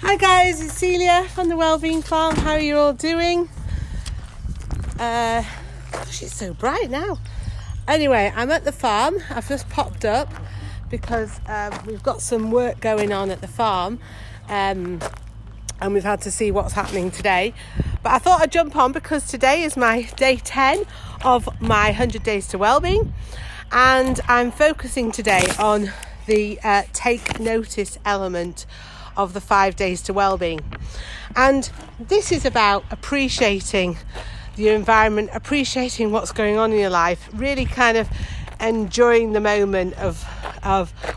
Hi guys, it's Celia from the Wellbeing Farm. How are you all doing? Gosh, it's so bright now. Anyway, I'm at the farm. I've just popped up because we've got some work going on at the farm and we've had to see what's happening today. But I thought I'd jump on because today is my day 10 of my 100 Days to Wellbeing, and I'm focusing today on the take notice element of the 5 days to wellbeing. And this is about appreciating your environment, appreciating what's going on in your life, really kind of enjoying the moment of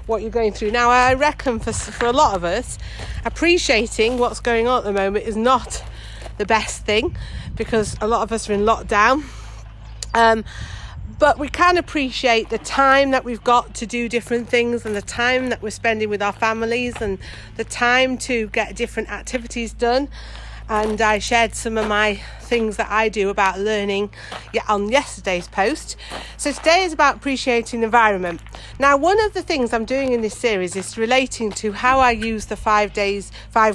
what you're going through. Now, I reckon for a lot of us, appreciating what's going on at the moment is not the best thing because a lot of us are in lockdown. But we can appreciate the time that we've got to do different things and the time that we're spending with our families and the time to get different activities done. And I shared some of my things that I do about learning on yesterday's post. So today is about appreciating the environment. Now, one of the things I'm doing in this series is relating to how I use the 5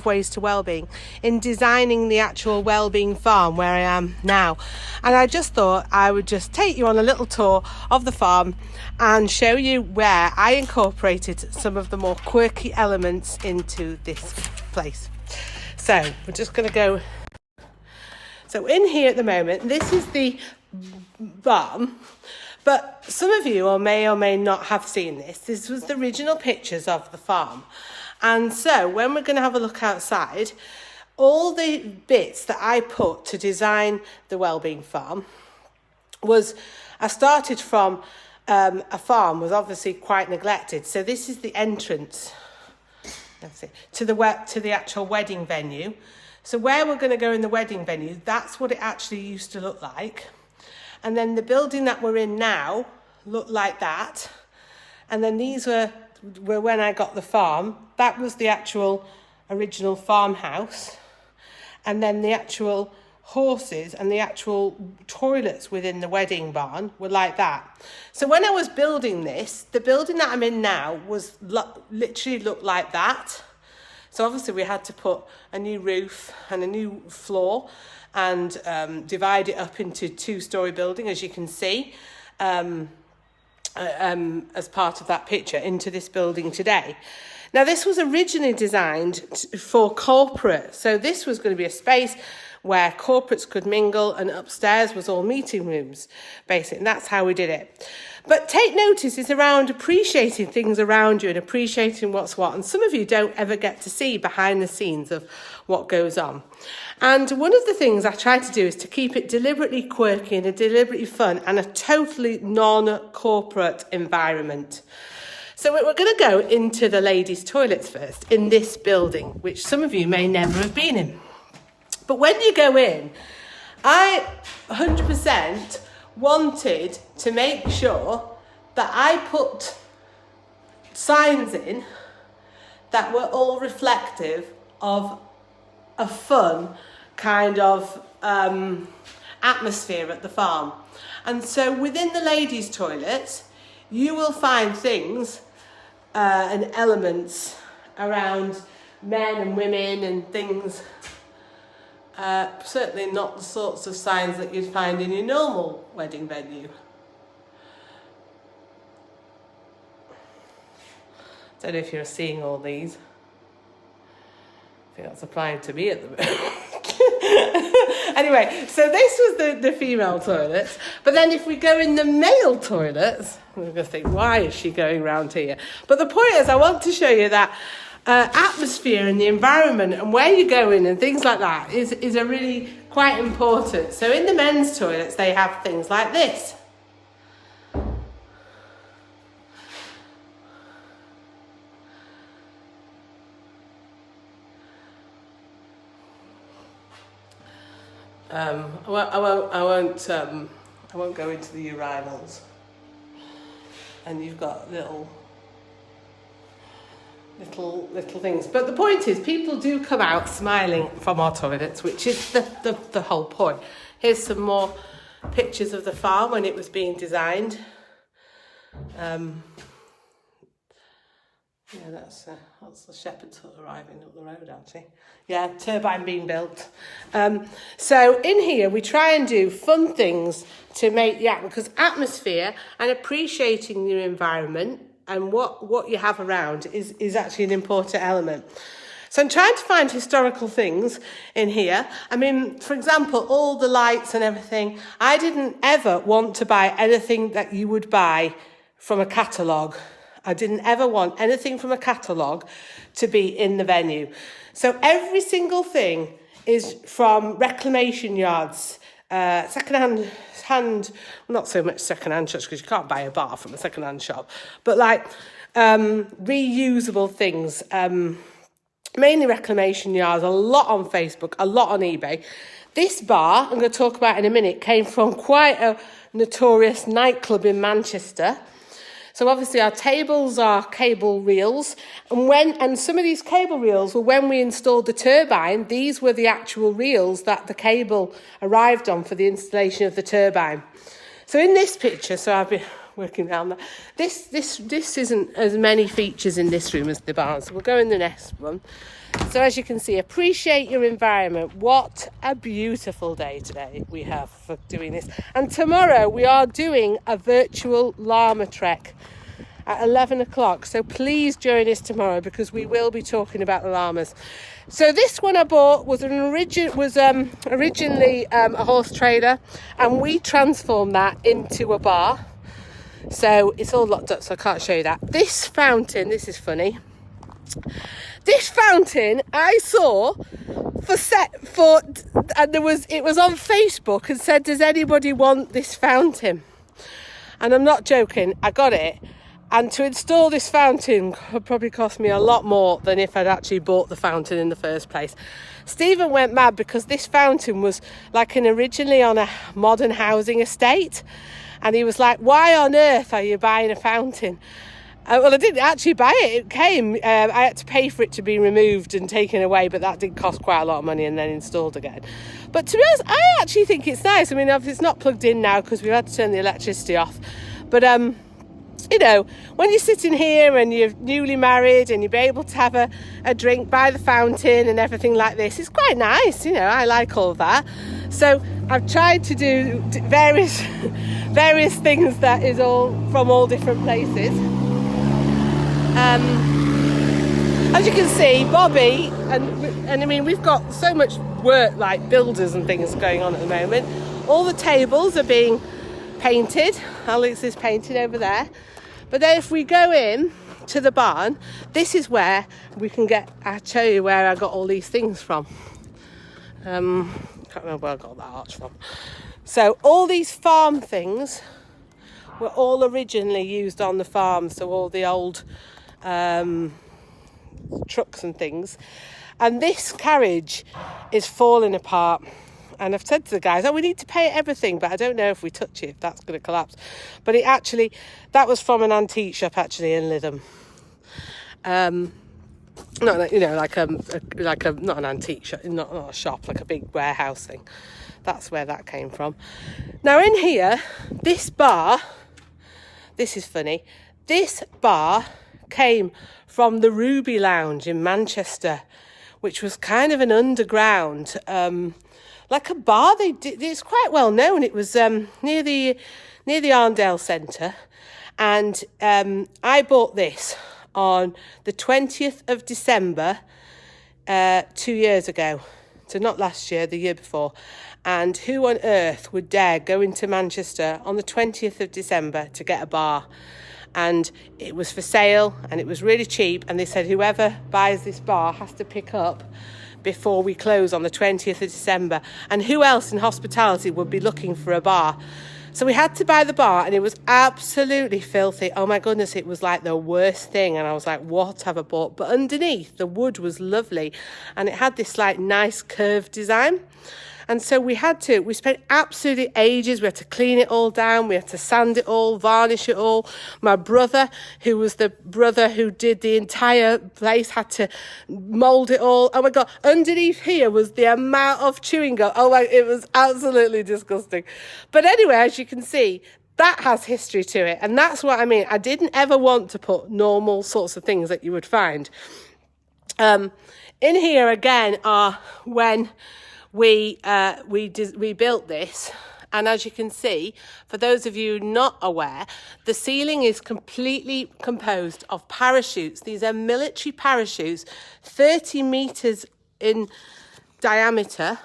ways to wellbeing in designing the actual Wellbeing Farm where I am now. And I just thought I would just take you on a little tour of the farm and show you where I incorporated some of the more quirky elements into this place. So we're just going to go. So in here at the moment, this is the farm, but some of you or may not have seen this. This was the original pictures of the farm. And so when we're going to have a look outside, all the bits that I put to design the Wellbeing Farm was, I started from a farm was obviously quite neglected. So this is the entrance. That's it, to the actual wedding venue. So where we're going to go in the wedding venue, that's what it actually used to look like. And then the building that we're in now looked like that. And then these were when I got the farm. That was the actual original farmhouse. And then the actual horses and the actual toilets within the wedding barn were like that. So when I was building this, the building that I'm in now was literally looked like that. So obviously we had to put a new roof and a new floor and divide it up into 2-story building, as you can see, as part of that picture into this building today. Now, this was originally designed for corporate. So this was going to be a space where corporates could mingle, and upstairs was all meeting rooms, basically, and that's how we did it. But take notice is around appreciating things around you and appreciating what's what, and some of you don't ever get to see behind the scenes of what goes on. And one of the things I try to do is to keep it deliberately quirky and a deliberately fun and a totally non-corporate environment. So we're going to go into the ladies' toilets first in this building, which some of you may never have been in. But when you go in, I 100% wanted to make sure that I put signs in that were all reflective of a fun kind of atmosphere at the farm. And so within the ladies' toilets, you will find things and elements around men and women and things. Certainly not the sorts of signs that you'd find in your normal wedding venue. Don't know if you're seeing all these. I think that's applying to me at the moment. Anyway, so this was the female toilets. But then if we go in the male toilets, we're going to think, why is she going round here? But the point is, I want to show you that atmosphere and the environment and where you're going and things like that is a really quite important. So in the men's toilets, they have things like this. I won't go into the urinals. And you've got little things. But the point is, people do come out smiling from our toilets, which is the whole point. Here's some more pictures of the farm when it was being designed. Yeah, that's the shepherd's hut arriving up the road, actually. Yeah, turbine being built. So in here, we try and do fun things to make the because atmosphere and appreciating your environment and what you have around is actually an important element. So I'm trying to find historical things in here. I mean, for example, all the lights and everything. I didn't ever want to buy anything that you would buy from a catalogue. I didn't ever want anything from a catalogue to be in the venue. So every single thing is from reclamation yards, second-hand, not so much second-hand shops because you can't buy a bar from a second-hand shop, but like reusable things, mainly reclamation yards, a lot on Facebook, a lot on eBay. This bar, I'm going to talk about in a minute, came from quite a notorious nightclub in Manchester. So obviously our tables are cable reels, and some of these cable reels were when we installed the turbine. These were the actual reels that the cable arrived on for the installation of the turbine. So in this picture, so I've been working around that. This isn't as many features in this room as the barn, so we'll go in the next one. So as you can see, appreciate your environment. What a beautiful day today we have for doing this. And tomorrow we are doing a virtual llama trek at 11 o'clock. So please join us tomorrow because we will be talking about the llamas. So this one I bought was originally a horse trailer, and we transformed that into a bar. So it's all locked up, so I can't show you that. This fountain, this is funny. This fountain I saw and it was on Facebook and said, does anybody want this fountain? And I'm not joking, I got it. And to install this fountain would probably cost me a lot more than if I'd actually bought the fountain in the first place. Stephen went mad because this fountain was originally on a modern housing estate. And he was like, why on earth are you buying a fountain? Well, I didn't actually buy it. It came. I had to pay for it to be removed and taken away, but that did cost quite a lot of money and then installed again. But to be honest, I actually think it's nice. I mean, it's not plugged in now because we've had to turn the electricity off. But, you know, when you're sitting here and you're newly married and you'll be able to have a drink by the fountain and everything like this, it's quite nice. You know, I like all of that. So I've tried to do various things that is all from all different places. As you can see, Bobby, and I mean, we've got so much work, like builders and things going on at the moment. All the tables are being painted. Alex is painting over there. But then if we go in to the barn, this is where we can I'll show you where I got all these things from. Can't remember where I got that arch from. So all these farm things were all originally used on the farm. So all the old trucks and things. And this carriage is falling apart. And I've said to the guys, we need to paint everything, but I don't know if we touch it, if that's going to collapse. But that was from an antique shop actually in Lytham. Not, you know, like not an antique shop, not a shop, like a big warehouse thing. That's where that came from. Now in here, this bar, this is funny. This bar came from the Ruby Lounge in Manchester, which was kind of an underground, like a bar. It's quite well known. It was near the Arndale Centre, and I bought this on the 20th of December 2 years ago. So not last year, the year before. And who on earth would dare go into Manchester on the 20th of December to get a bar? And it was for sale and it was really cheap. And they said whoever buys this bar has to pick up before we close on the 20th of December. And who else in hospitality would be looking for a bar? So we had to buy the bar and it was absolutely filthy. Oh my goodness, it was like the worst thing. And I was like, what have I bought? But underneath, the wood was lovely. And it had this like nice curved design. And so we spent absolutely ages. We had to clean it all down. We had to sand it all, varnish it all. My brother, who was the brother who did the entire place, had to mould it all. Oh my God, underneath here was the amount of chewing gum. Oh my, it was absolutely disgusting. But anyway, as you can see, that has history to it. And that's what I mean. I didn't ever want to put normal sorts of things that you would find. In here again are when we built this. And as you can see, for those of you not aware, the ceiling is completely composed of parachutes. These are military parachutes, 30 metres in diameter.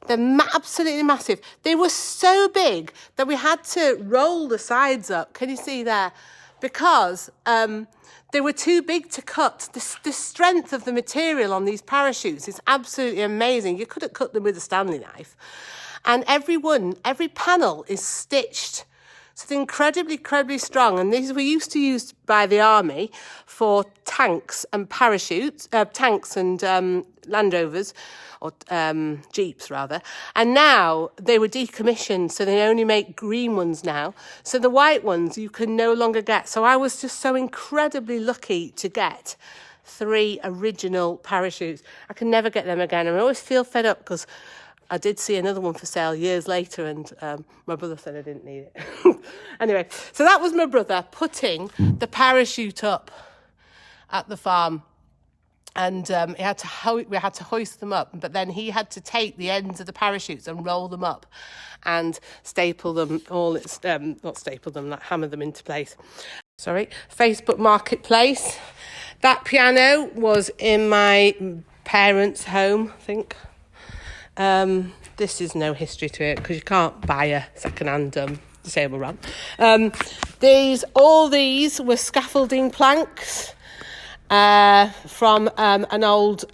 They're absolutely massive. They were so big that we had to roll the sides up. Can you see there? Because they were too big to cut. The strength of the material on these parachutes is absolutely amazing. You couldn't cut them with a Stanley knife. And every panel is stitched. So it's incredibly strong. And these were used to used by the army for tanks and parachutes, tanks and Land Rovers, or Jeeps rather. And now they were decommissioned, so they only make green ones now. So the white ones you can no longer get. So I was just so incredibly lucky to get 3 original parachutes. I can never get them again. And I always feel fed up because I did see another one for sale years later, and my brother said I didn't need it. Anyway, so that was my brother putting the parachute up at the farm. And we had to hoist them up, but then he had to take the ends of the parachutes and roll them up and staple them hammer them into place. Facebook Marketplace. That piano was in my parents' home, I think. This is no history to it because you can't buy a second-hand disabled ramp. All these were scaffolding planks from an old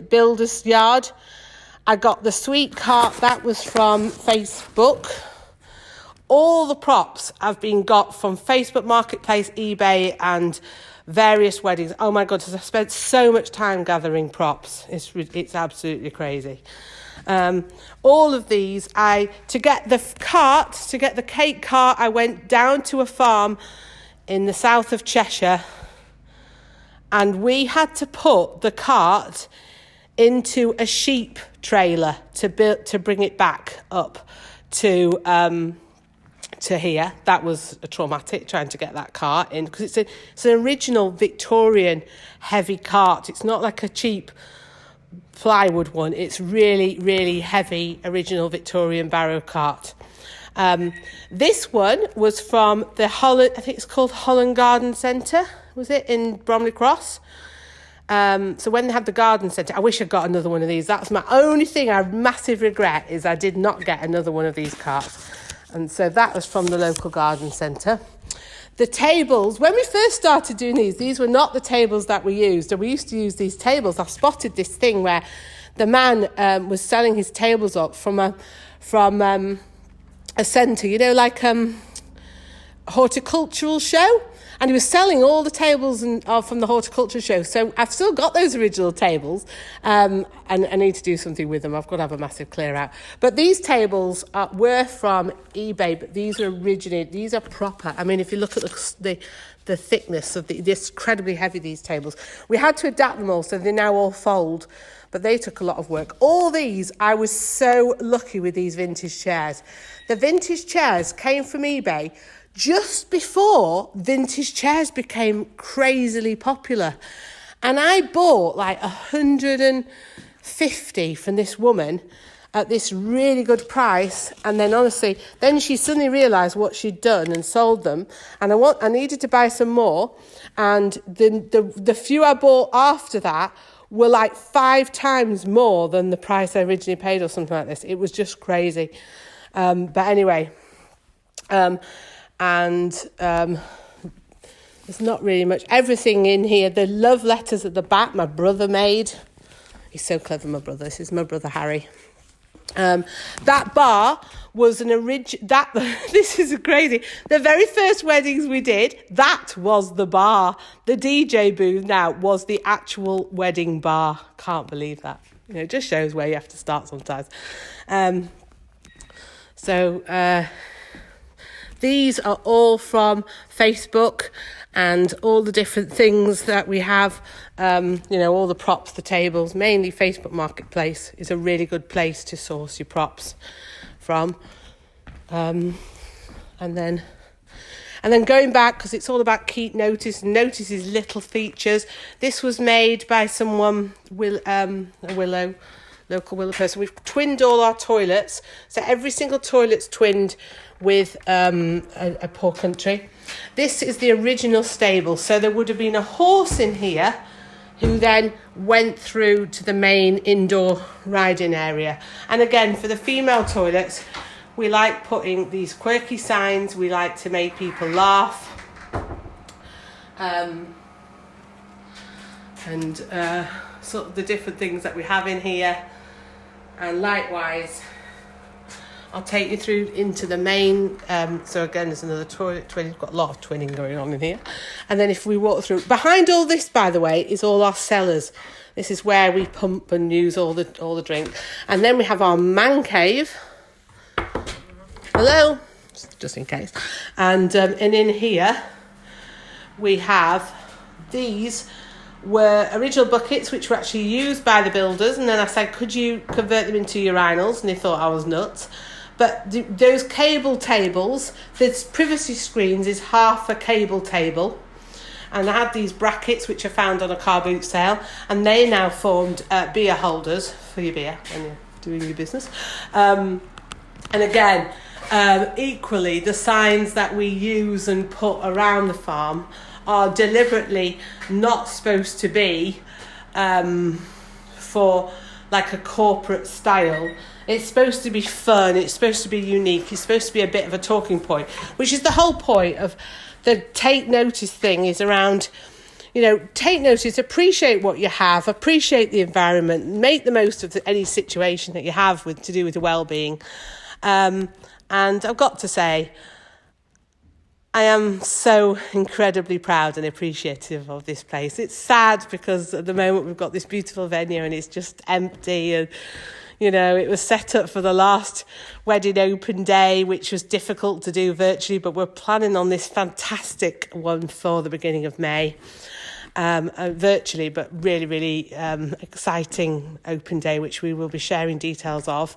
builder's yard. I got the sweet cart, that was from Facebook. All the props have been got from Facebook Marketplace, eBay, and various weddings. Oh my God, I've spent so much time gathering props. It's absolutely crazy. All of these, to get the cake cart, I went down to a farm in the south of Cheshire, and we had to put the cart into a sheep trailer to bring it back up to here. That was traumatic, trying to get that cart in, because it's an original Victorian heavy cart. It's not like a cheap plywood one. It's really heavy original Victorian barrow cart. This one was from I think it's called Holland Garden Centre, was it, in Bromley Cross? So when they had the garden centre, I wish I'd got another one of these. That's my only thing I massive regret, is I did not get another one of these carts. And so that was from the local garden centre. The tables, when we first started doing these were not the tables that we used. And we used to use these tables. I spotted this thing where the man was selling his tables up from a centre, like horticultural show. And he was selling all the tables from the horticulture show. So I've still got those original tables, and I need to do something with them. I've got to have a massive clear out. But these tables were from eBay, but these are proper. I mean, if you look at the thickness of this incredibly heavy, these tables. We had to adapt them all, so they now all fold, but they took a lot of work. All these, I was so lucky with these vintage chairs. The vintage chairs came from eBay just before vintage chairs became crazily popular. And I bought like 150 from this woman at this really good price. And then honestly, then she suddenly realised what she'd done and sold them. And I needed to buy some more. And the few I bought after that were like 5 times more than the price I originally paid or something like this. It was just crazy. But anyway, there's not really much. Everything in here. The love letters at the back, my brother made. He's so clever, my brother. This is my brother Harry. That bar was an original. This is crazy. The very first weddings we did, that was the bar. The DJ booth now was the actual wedding bar. Can't believe that. It just shows where you have to start sometimes. These are all from Facebook, and all the different things that we have, all the props, the tables. Mainly Facebook Marketplace is a really good place to source your props from. And then going back, because it's all about keep notice is little features. This was made by someone, local Willow person. We've twinned all our toilets. So every single toilet's twinned with a poor country. This is the original stable. So there would have been a horse in here who then went through to the main indoor riding area. And again, for the female toilets, we like putting these quirky signs. We like to make people laugh. Sort of the different things that we have in here. And likewise, I'll take you through into the main. So again, there's another toilet twin. We've got a lot of twinning going on in here. And then if we walk through, behind all this, by the way, is all our cellars. This is where we pump and use all the drink. And then we have our man cave. Hello, just in case. And in here, we have these were original buckets which were actually used by the builders, and then I said, could you convert them into urinals? And they thought I was nuts. But those cable tables, this privacy screens is half a cable table, and I had these brackets which I found on a car boot sale, and they now formed beer holders for your beer when you're doing your business. And again, equally, the signs that we use and put around the farm are deliberately not supposed to be for like a corporate style. It's supposed to be fun, it's supposed to be unique, it's supposed to be a bit of a talking point, which is the whole point of the take notice thing, is around, take notice, appreciate what you have, appreciate the environment, make the most of any situation that you have to do with your well-being. And I've got to say, I am so incredibly proud and appreciative of this place. It's sad because at the moment we've got this beautiful venue and it's just empty, and it was set up for the last wedding open day, which was difficult to do virtually, but we're planning on this fantastic one for the beginning of May. Virtually, but really, really exciting open day, which we will be sharing details of.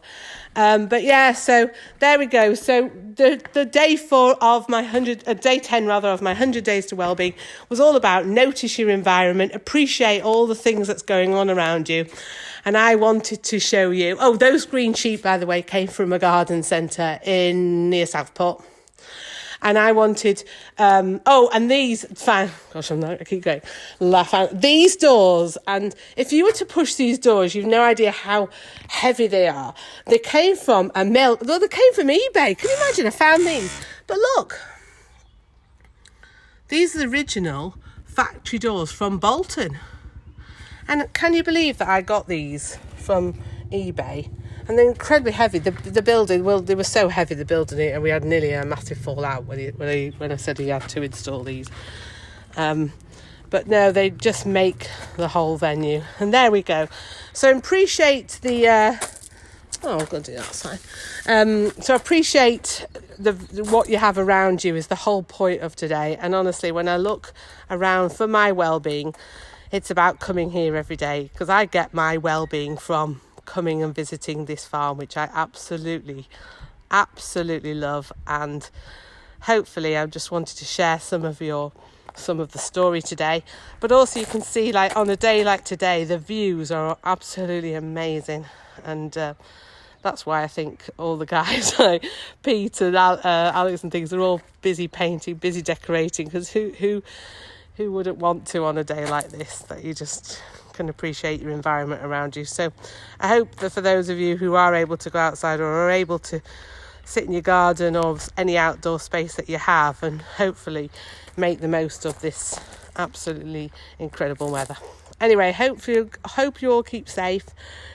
But yeah, so there we go. So the day 4 of my day 10 of my 100 days to wellbeing was all about notice your environment, appreciate all the things that's going on around you. And I wanted to show you, those green sheep, by the way, came from a garden centre near Southport. And I wanted, and these, I keep going, laugh out. These doors, and if you were to push these doors, you've no idea how heavy they are. They came from a mill, they came from eBay. Can you imagine? I found these. But look, these are the original factory doors from Bolton. And can you believe that I got these from eBay? And they're incredibly heavy. The building, they were so heavy, the building it, and we had nearly a massive fallout when I said he had to install these. But no, they just make the whole venue. And there we go. So appreciate the... I'm going to do that side. So appreciate what you have around you is the whole point of today. And honestly, when I look around for my well-being, it's about coming here every day, because I get my well-being from coming and visiting this farm, which I absolutely love. And hopefully I just wanted to share some of the story today, but also you can see, like, on a day like today, the views are absolutely amazing. And that's why I think all the guys like Pete and Alex and things are all busy painting, busy decorating, because who wouldn't want to on a day like this, that you just can appreciate your environment around you. So I hope that for those of you who are able to go outside or are able to sit in your garden or any outdoor space that you have, and hopefully make the most of this absolutely incredible weather. Anyway, hope you all keep safe.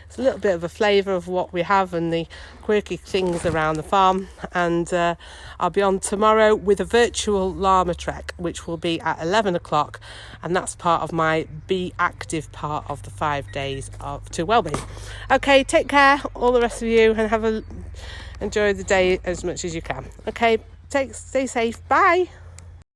It's a little bit of a flavour of what we have and the quirky things around the farm. And I'll be on tomorrow with a virtual llama trek, which will be at 11 o'clock. And that's part of my Be Active part of the 5 days to wellbeing. Okay, take care, all the rest of you, and enjoy the day as much as you can. Okay, stay safe. Bye.